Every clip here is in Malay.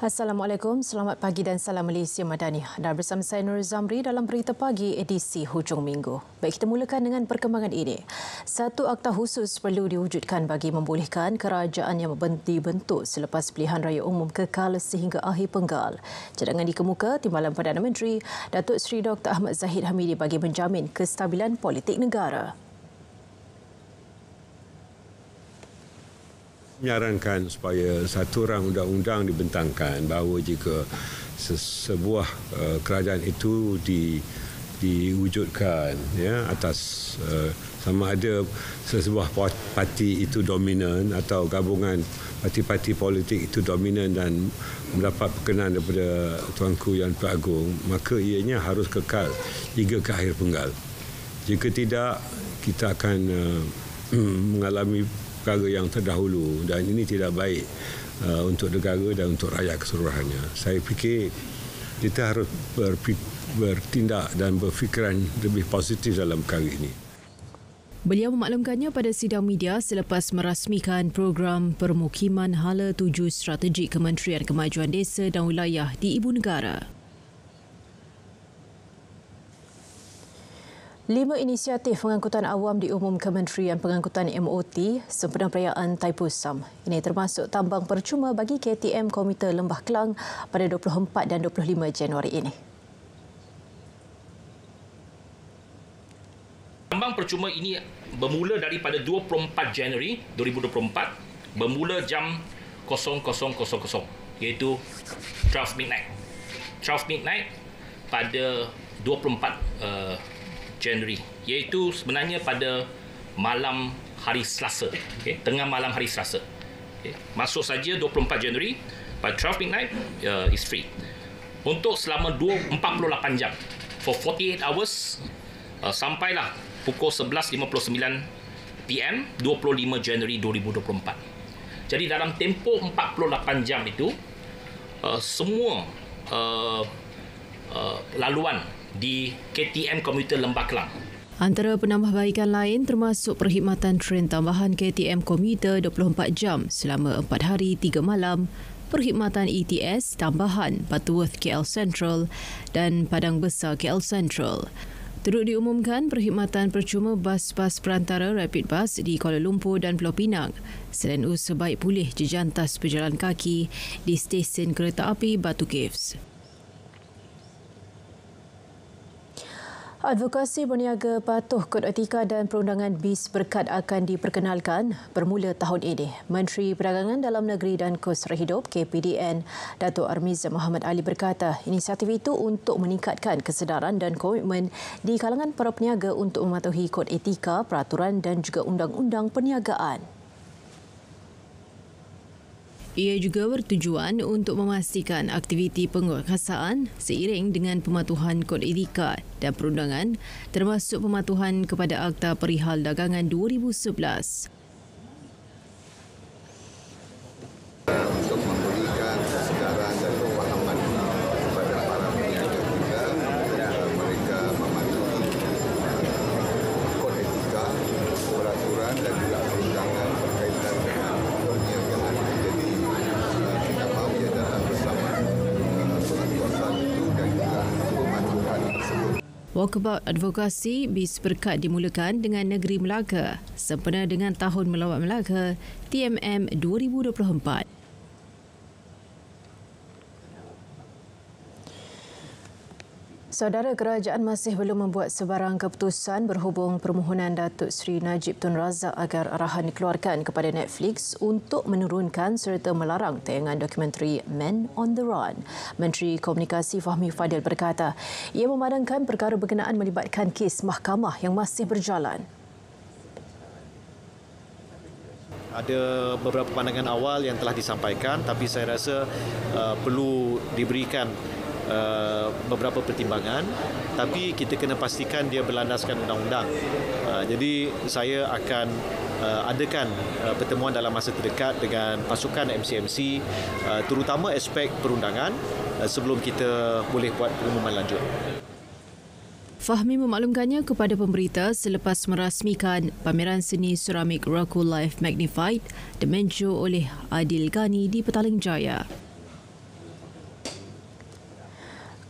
Assalamualaikum, selamat pagi dan salam Malaysia Madani. Anda bersama saya Nur Zamri dalam Berita Pagi edisi hujung minggu. Baik, kita mulakan dengan perkembangan ini. Satu akta khusus perlu diwujudkan bagi membolehkan kerajaan yang dibentuk selepas pilihan raya umum kekal sehingga akhir penggal. Cadangan dikemuka Timbalan Perdana Menteri Datuk Seri Dr. Ahmad Zahid Hamidi bagi menjamin kestabilan politik negara. Menyarankan supaya satu rang undang-undang dibentangkan bahawa jika sebuah kerajaan itu diwujudkan ya atas sama ada sebuah parti itu dominan atau gabungan parti-parti politik itu dominan dan mendapat perkenan daripada Tuanku Yang Agung, maka ianya harus kekal hingga ke akhir penggal. Jika tidak, kita akan mengalami perkara yang terdahulu dan ini tidak baik untuk negara dan untuk rakyat keseluruhannya. Saya fikir kita harus bertindak dan berfikiran lebih positif dalam perkara ini. Beliau memaklumkannya pada sidang media selepas merasmikan program permukiman Hala 7 Strategik Kementerian Kemajuan Desa dan Wilayah di Ibu Negara. 5 inisiatif pengangkutan awam di umum Kementerian Pengangkutan MOT sempena perayaan Thaipusam. Ini termasuk tambang percuma bagi KTM Komuter Lembah Kelang pada 24 dan 25 Januari ini. Tambang percuma ini bermula daripada 24 Januari 2024 bermula jam 00.00 iaitu 12 midnight. 12 midnight pada 24 Januari, iaitu sebenarnya pada malam hari Selasa, tengah malam hari Selasa. Masuk saja 24 Januari pada 12 midnight is free. Untuk selama 48 jam, for 48 hours, sampailah pukul 11.59 PM 25 Januari 2024. Jadi dalam tempoh 48 jam itu, semua laluan di KTM Komuter Lembah Kelang. Antara penambahbaikan lain termasuk perkhidmatan tren tambahan KTM Komuter 24 jam selama 4 hari 3 malam, perkhidmatan ETS tambahan Butterworth KL Central dan Padang Besar KL Central. Turut diumumkan perkhidmatan percuma bas-bas perantara Rapid Bus di Kuala Lumpur dan Pulau Pinang selain usaha baik pulih jejantas pejalan kaki di stesen kereta api Batu Caves. Advokasi berniaga patuh kod etika dan perundangan BIS Berkat akan diperkenalkan bermula tahun ini. Menteri Perdagangan Dalam Negeri dan Kos Hidup KPDN Datuk Armiza Muhammad Ali berkata inisiatif itu untuk meningkatkan kesedaran dan komitmen di kalangan para peniaga untuk mematuhi kod etika, peraturan dan juga undang-undang perniagaan. Ia juga bertujuan untuk memastikan aktiviti penguatkuasaan seiring dengan pematuhan kod etika dan perundangan termasuk pematuhan kepada Akta Perihal Dagangan 2011. Untuk memberikan kesedaran dan pemahaman kepada para peniaga kita, mereka mematuhi kod etika, peraturan dan juga perundangan berkaitan dengan perniagaan. Jadi kita mahu dia datang bersama penguatkuasaan itu dan juga pematuhan tersebut. Walkabout advokasi BIS Berkat dimulakan dengan Negeri Melaka sempena dengan Tahun Melawat Melaka TMM 2024. Saudara kerajaan masih belum membuat sebarang keputusan berhubung permohonan Datuk Seri Najib Tun Razak agar arahan dikeluarkan kepada Netflix untuk menurunkan serta melarang tayangan dokumentari Men on the Run. Menteri Komunikasi Fahmi Fadil berkata ia memandangkan perkara berkenaan melibatkan kes mahkamah yang masih berjalan. Ada beberapa pandangan awal yang telah disampaikan, tapi saya rasa perlu diberikan beberapa pertimbangan, tapi kita kena pastikan dia berlandaskan undang-undang. Jadi saya akan adakan pertemuan dalam masa terdekat dengan pasukan MCMC, terutama aspek perundangan, sebelum kita boleh buat pengumuman lanjut. Fahmi memaklumkannya kepada pemberita selepas merasmikan pameran seni seramik Raku Life Magnified dimenjo oleh Adil Ghani di Petaling Jaya.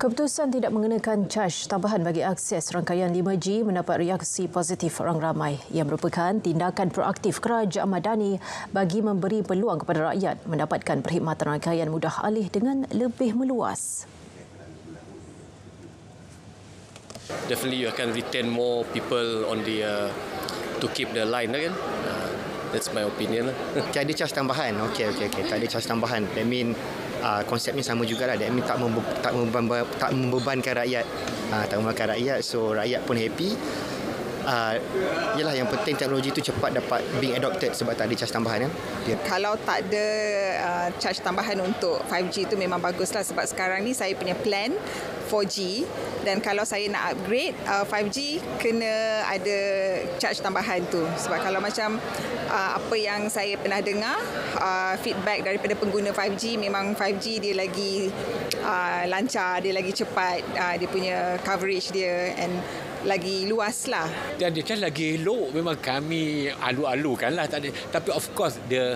Keputusan tidak mengenakan caj tambahan bagi akses rangkaian 5G mendapat reaksi positif orang ramai. Ia merupakan tindakan proaktif Kerajaan Madani bagi memberi peluang kepada rakyat mendapatkan perkhidmatan rangkaian mudah alih dengan lebih meluas. Definitely you akan retain more people on the to keep the line kan. That's my opinion lah. Tak ada charge tambahan. Okey. Tak ada charge tambahan. That mean konsepnya sama jugalah. That mean tak membebankan rakyat. Tak membebankan rakyat. So rakyat pun happy. Yalah, yang penting teknologi itu cepat dapat being adopted sebab tak ada charge tambahan kan. Kalau tak ada charge tambahan untuk 5G itu memang baguslah sebab sekarang ni saya punya plan 4G dan kalau saya nak upgrade 5G kena ada charge tambahan tu sebab kalau macam apa yang saya pernah dengar feedback daripada pengguna 5G memang 5G dia lagi lancar, dia lagi cepat, dia punya coverage dia and lagi luas lah. Dan dia kan lagi elok, memang kami alu-alukan lah. Tapi of course the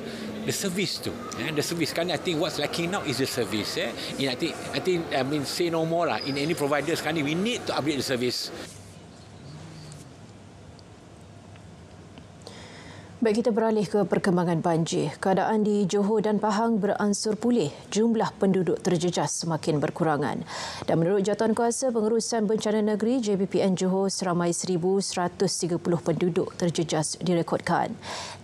service tu, the service kan, I think what's lacking now is the service. I mean say no more lah. In any provider sekarang ni we need to upgrade the service. Baik, kita beralih ke perkembangan banjir. Keadaan di Johor dan Pahang beransur pulih. Jumlah penduduk terjejas semakin berkurangan. Dan menurut Jawatankuasa Pengurusan Bencana Negeri JBPN Johor, seramai 1,130 penduduk terjejas direkodkan.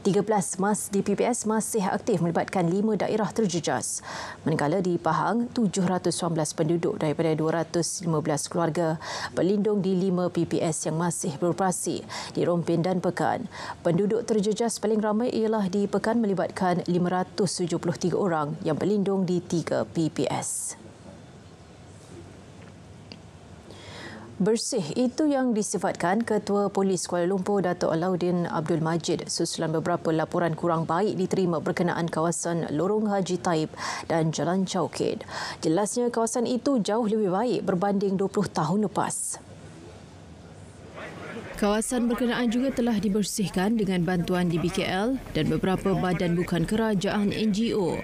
13 mas di PPS masih aktif melibatkan 5 daerah terjejas. Manakala di Pahang, 718 penduduk daripada 215 keluarga berlindung di 5 PPS yang masih beroperasi di Rompin dan Pekan. Penduduk terjejas paling ramai ialah di Pekan melibatkan 573 orang yang berlindung di 3 PPS. Bersih, itu yang disifatkan Ketua Polis Kuala Lumpur Dato' Alauddin Abdul Majid susulan beberapa laporan kurang baik diterima berkenaan kawasan Lorong Haji Taib dan Jalan Chowkit. Jelasnya kawasan itu jauh lebih baik berbanding 20 tahun lepas. Kawasan berkenaan juga telah dibersihkan dengan bantuan DBKL dan beberapa badan bukan kerajaan NGO.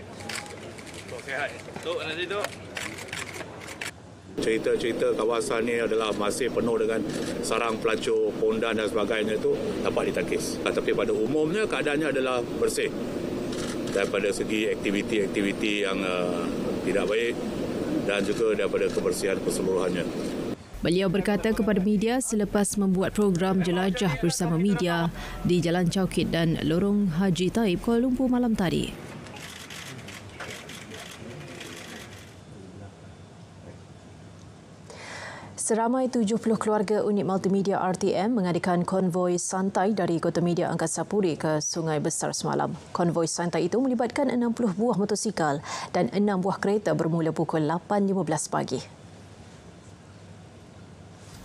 Cerita-cerita kawasan ini adalah masih penuh dengan sarang pelacur, pondan dan sebagainya itu dapat ditangkis. Tapi pada umumnya keadaannya adalah bersih daripada segi aktiviti-aktiviti yang tidak baik dan juga daripada kebersihan keseluruhannya. Beliau berkata kepada media selepas membuat program jelajah bersama media di Jalan Chowkit dan Lorong Haji Taib, Kuala Lumpur malam tadi. Seramai 70 keluarga unit multimedia RTM mengadakan konvoi santai dari Kota Media Angkasa Puri ke Sungai Besar semalam. Konvoi santai itu melibatkan 60 buah motosikal dan 6 buah kereta bermula pukul 8.15 pagi.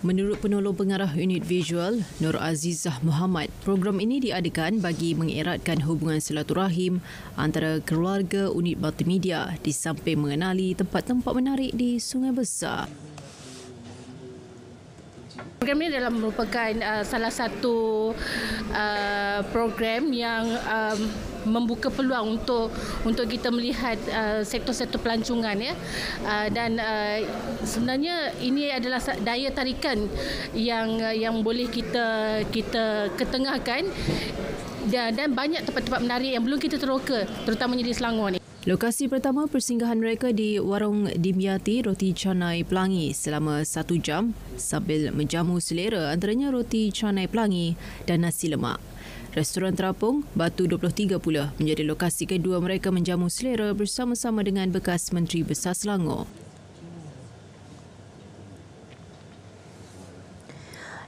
Menurut penolong pengarah unit visual, Nur Azizah Muhammad, program ini diadakan bagi mengeratkan hubungan silaturahim antara keluarga unit multimedia di samping mengenali tempat-tempat menarik di Sungai Besar. Program ini adalah merupakan salah satu program yang membuka peluang untuk kita melihat sektor-sektor pelancongan ya. Dan sebenarnya ini adalah daya tarikan yang boleh kita ketengahkan dan banyak tempat-tempat menarik yang belum kita teroka terutamanya di Selangor ni. Lokasi pertama persinggahan mereka di Warung Dimyati Roti Canai Pelangi selama 1 jam sambil menjamu selera antaranya roti canai pelangi dan nasi lemak. Restoran terapung Batu 23 pula menjadi lokasi kedua mereka menjamu selera bersama-sama dengan bekas Menteri Besar Selangor.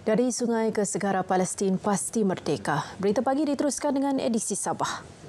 Dari sungai ke segara Palestin pasti merdeka. Berita pagi diteruskan dengan edisi Sabah.